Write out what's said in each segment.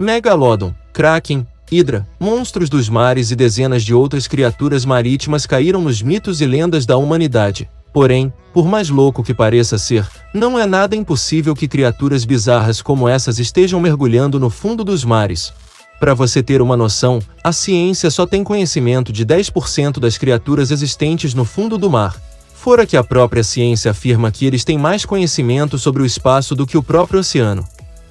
Megalodon, Kraken, Hidra, monstros dos mares e dezenas de outras criaturas marítimas caíram nos mitos e lendas da humanidade. Porém, por mais louco que pareça ser, não é nada impossível que criaturas bizarras como essas estejam mergulhando no fundo dos mares. Para você ter uma noção, a ciência só tem conhecimento de 10% das criaturas existentes no fundo do mar. Fora que a própria ciência afirma que eles têm mais conhecimento sobre o espaço do que o próprio oceano.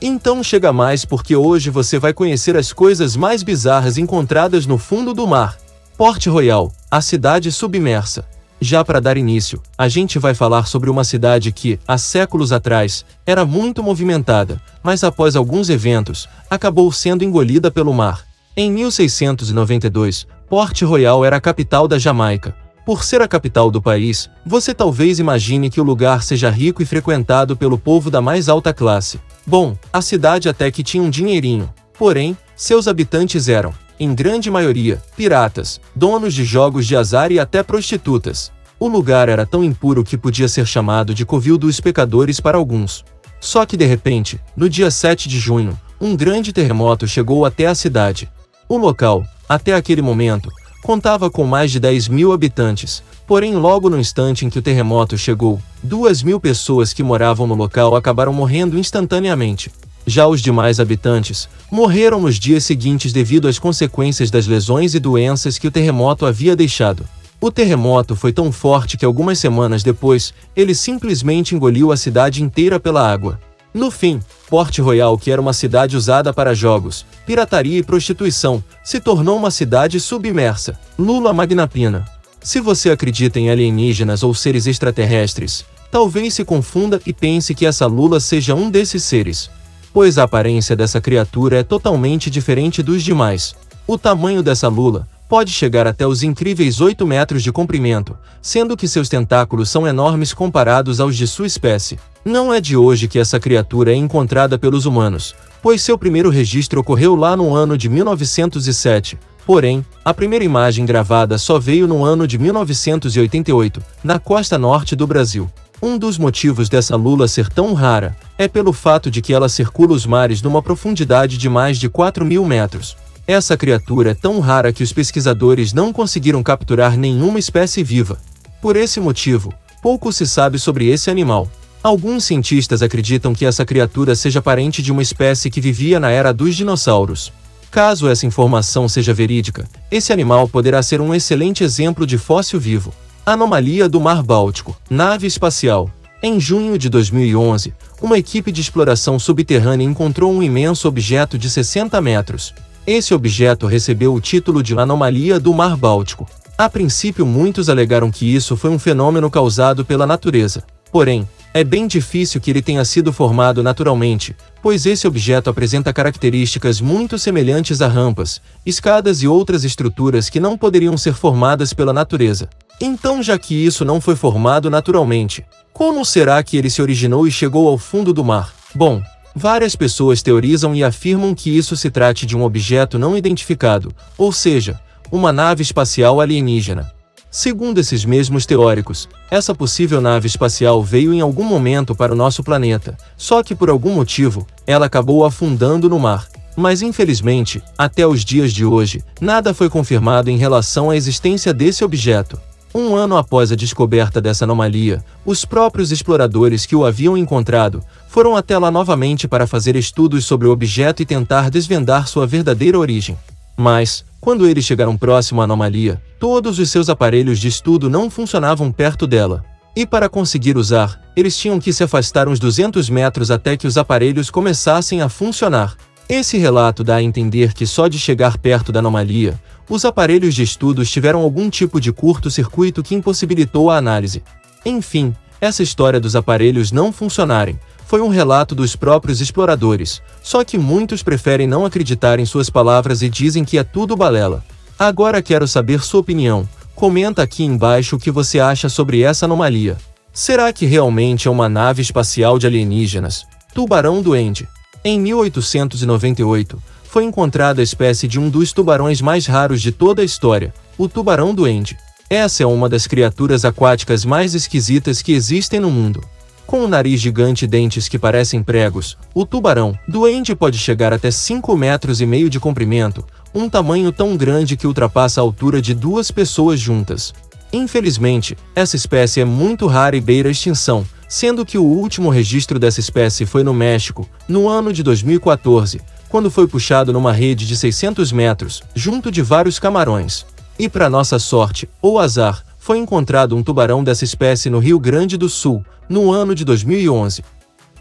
Então chega mais porque hoje você vai conhecer as coisas mais bizarras encontradas no fundo do mar. Port Royal, a cidade submersa. Já para dar início, a gente vai falar sobre uma cidade que, há séculos atrás, era muito movimentada, mas após alguns eventos, acabou sendo engolida pelo mar. Em 1692, Port Royal era a capital da Jamaica. Por ser a capital do país, você talvez imagine que o lugar seja rico e frequentado pelo povo da mais alta classe. Bom, a cidade até que tinha um dinheirinho, porém, seus habitantes eram, em grande maioria, piratas, donos de jogos de azar e até prostitutas. O lugar era tão impuro que podia ser chamado de covil dos pecadores para alguns. Só que de repente, no dia 7 de junho, um grande terremoto chegou até a cidade. O local, até aquele momento, contava com mais de 10.000 habitantes, porém logo no instante em que o terremoto chegou, 2.000 pessoas que moravam no local acabaram morrendo instantaneamente. Já os demais habitantes morreram nos dias seguintes devido às consequências das lesões e doenças que o terremoto havia deixado. O terremoto foi tão forte que algumas semanas depois, ele simplesmente engoliu a cidade inteira pela água. No fim, Port Royal, que era uma cidade usada para jogos, pirataria e prostituição, se tornou uma cidade submersa. Lula Magna Pina. Se você acredita em alienígenas ou seres extraterrestres, talvez se confunda e pense que essa Lula seja um desses seres. Pois a aparência dessa criatura é totalmente diferente dos demais. O tamanho dessa lula pode chegar até os incríveis 8 metros de comprimento, sendo que seus tentáculos são enormes comparados aos de sua espécie. Não é de hoje que essa criatura é encontrada pelos humanos, pois seu primeiro registro ocorreu lá no ano de 1907. Porém, a primeira imagem gravada só veio no ano de 1988, na costa norte do Brasil. Um dos motivos dessa lula ser tão rara é pelo fato de que ela circula os mares numa profundidade de mais de 4.000 metros. Essa criatura é tão rara que os pesquisadores não conseguiram capturar nenhuma espécie viva. Por esse motivo, pouco se sabe sobre esse animal. Alguns cientistas acreditam que essa criatura seja parente de uma espécie que vivia na era dos dinossauros. Caso essa informação seja verídica, esse animal poderá ser um excelente exemplo de fóssil vivo. Anomalia do Mar Báltico, nave espacial. Em junho de 2011, uma equipe de exploração subterrânea encontrou um imenso objeto de 60 metros. Esse objeto recebeu o título de Anomalia do Mar Báltico. A princípio, muitos alegaram que isso foi um fenômeno causado pela natureza. Porém, é bem difícil que ele tenha sido formado naturalmente, pois esse objeto apresenta características muito semelhantes a rampas, escadas e outras estruturas que não poderiam ser formadas pela natureza. Então, já que isso não foi formado naturalmente, como será que ele se originou e chegou ao fundo do mar? Bom, várias pessoas teorizam e afirmam que isso se trate de um objeto não identificado, ou seja, uma nave espacial alienígena. Segundo esses mesmos teóricos, essa possível nave espacial veio em algum momento para o nosso planeta, só que por algum motivo, ela acabou afundando no mar. Mas infelizmente, até os dias de hoje, nada foi confirmado em relação à existência desse objeto. Um ano após a descoberta dessa anomalia, os próprios exploradores que o haviam encontrado foram até lá novamente para fazer estudos sobre o objeto e tentar desvendar sua verdadeira origem. Mas, quando eles chegaram próximo à anomalia, todos os seus aparelhos de estudo não funcionavam perto dela. E para conseguir usar, eles tinham que se afastar uns 200 metros até que os aparelhos começassem a funcionar. Esse relato dá a entender que só de chegar perto da anomalia, os aparelhos de estudos tiveram algum tipo de curto-circuito que impossibilitou a análise. Enfim, essa história dos aparelhos não funcionarem foi um relato dos próprios exploradores, só que muitos preferem não acreditar em suas palavras e dizem que é tudo balela. Agora quero saber sua opinião. Comenta aqui embaixo o que você acha sobre essa anomalia. Será que realmente é uma nave espacial de alienígenas? Tubarão-duende. Em 1898, foi encontrada a espécie de um dos tubarões mais raros de toda a história, o tubarão-duende. Essa é uma das criaturas aquáticas mais esquisitas que existem no mundo. Com um nariz gigante e dentes que parecem pregos, o tubarão duende pode chegar até 5,5 metros de comprimento, um tamanho tão grande que ultrapassa a altura de 2 pessoas juntas. Infelizmente, essa espécie é muito rara e beira a extinção, sendo que o último registro dessa espécie foi no México, no ano de 2014, quando foi puxado numa rede de 600 metros, junto de vários camarões. E para nossa sorte, ou azar, foi encontrado um tubarão dessa espécie no Rio Grande do Sul, no ano de 2011.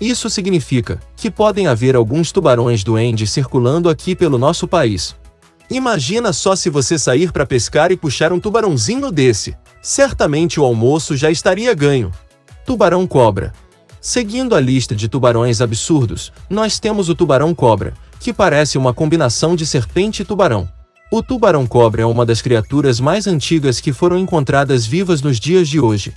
Isso significa que podem haver alguns tubarões duendes circulando aqui pelo nosso país. Imagina só se você sair para pescar e puxar um tubarãozinho desse. Certamente o almoço já estaria ganho. Tubarão-cobra. Seguindo a lista de tubarões absurdos, nós temos o tubarão-cobra, que parece uma combinação de serpente e tubarão. O tubarão-cobra é uma das criaturas mais antigas que foram encontradas vivas nos dias de hoje.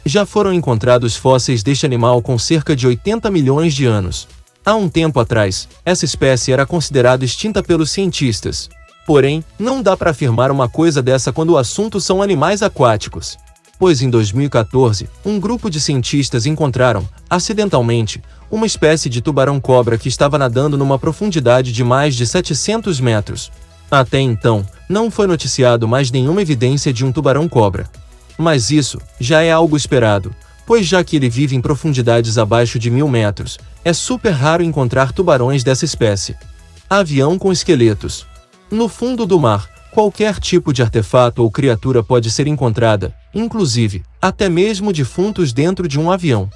Já foram encontrados fósseis deste animal com cerca de 80 milhões de anos. Há um tempo atrás, essa espécie era considerada extinta pelos cientistas. Porém, não dá para afirmar uma coisa dessa quando o assunto são animais aquáticos. Pois em 2014, um grupo de cientistas encontraram, acidentalmente, uma espécie de tubarão-cobra que estava nadando numa profundidade de mais de 700 metros. Até então, não foi noticiado mais nenhuma evidência de um tubarão-cobra. Mas isso já é algo esperado, pois já que ele vive em profundidades abaixo de 1.000 metros, é super raro encontrar tubarões dessa espécie. Avião com esqueletos. No fundo do mar, qualquer tipo de artefato ou criatura pode ser encontrada, inclusive, até mesmo defuntos dentro de um avião.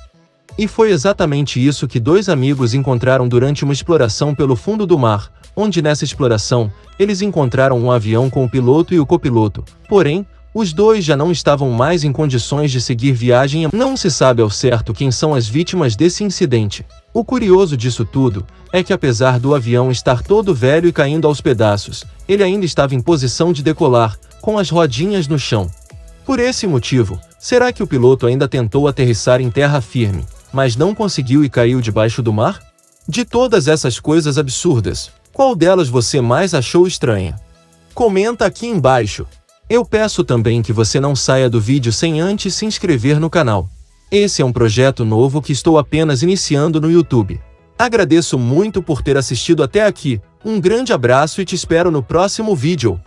E foi exatamente isso que 2 amigos encontraram durante uma exploração pelo fundo do mar, onde nessa exploração, eles encontraram um avião com o piloto e o copiloto, porém, os 2 já não estavam mais em condições de seguir viagem e não se sabe ao certo quem são as vítimas desse incidente. O curioso disso tudo é que apesar do avião estar todo velho e caindo aos pedaços, ele ainda estava em posição de decolar, com as rodinhas no chão. Por esse motivo, será que o piloto ainda tentou aterrissar em terra firme, mas não conseguiu e caiu debaixo do mar? De todas essas coisas absurdas, qual delas você mais achou estranha? Comenta aqui embaixo. Eu peço também que você não saia do vídeo sem antes se inscrever no canal. Esse é um projeto novo que estou apenas iniciando no YouTube. Agradeço muito por ter assistido até aqui, um grande abraço e te espero no próximo vídeo.